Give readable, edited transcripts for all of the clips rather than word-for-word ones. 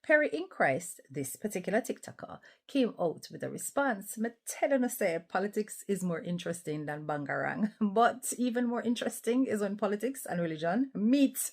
Perry in Christ, this particular TikToker, came out with a response. Me telling you say politics is more interesting than Bangarang. But even more interesting is when politics and religion meet.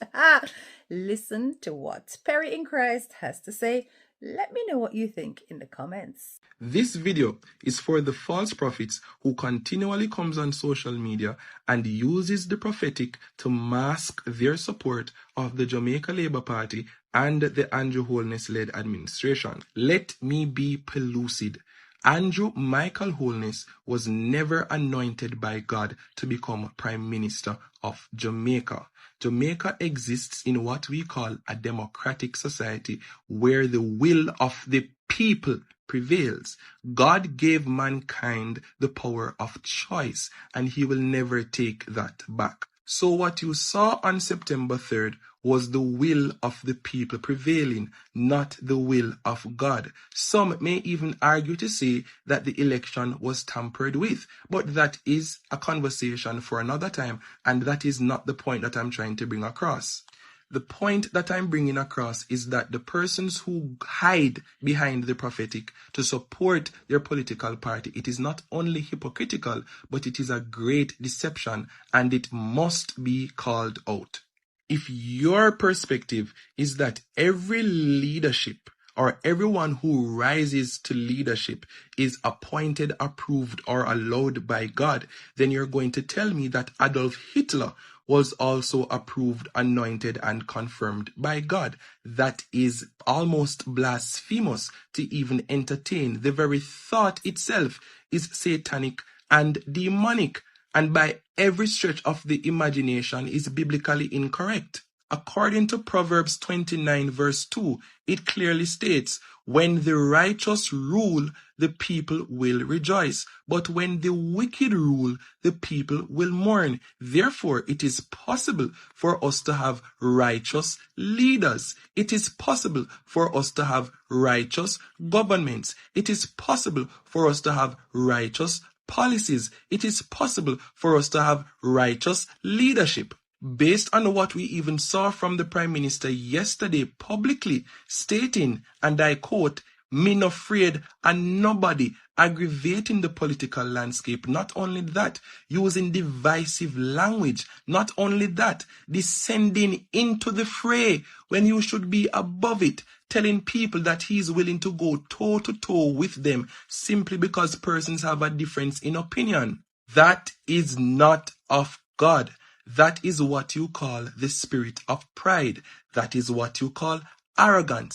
Listen to what Perry in Christ has to say. Let me know what you think in the comments. This video is for the false prophets who continually comes on social media and uses the prophetic to mask their support of the Jamaica Labour Party and the Andrew Holness-led administration. Let me be pellucid. Andrew Michael Holness was never anointed by God to become Prime Minister of Jamaica. Jamaica exists in what we call a democratic society where the will of the people prevails. God gave mankind the power of choice, and he will never take that back. So what you saw on September 3rd was the will of the people prevailing, not the will of God. Some may even argue to say that the election was tampered with, but that is a conversation for another time, and that is not the point that I'm trying to bring across. The point that I'm bringing across is that the persons who hide behind the prophetic to support their political party, it is not only hypocritical, but it is a great deception, and it must be called out. If your perspective is that every leadership or everyone who rises to leadership is appointed, approved, or allowed by God, then you're going to tell me that Adolf Hitler was also approved, anointed, and confirmed by God. That is almost blasphemous to even entertain. The very thought itself is satanic and demonic, and by every stretch of the imagination is biblically incorrect. According to Proverbs 29 verse 2, it clearly states, "When the righteous rule, the people will rejoice. But when the wicked rule, the people will mourn." Therefore, it is possible for us to have righteous leaders. It is possible for us to have righteous governments. It is possible for us to have righteous policies. It is possible for us to have righteous leadership. Based on what we even saw from the Prime Minister yesterday publicly stating, and I quote, "Me no afraid and nobody," aggravating the political landscape. Not only that, using divisive language. Not only that, descending into the fray when you should be above it, telling people that he's willing to go toe-to-toe with them simply because persons have a difference in opinion. That is not of God. That is what you call the spirit of pride. That is what you call arrogance.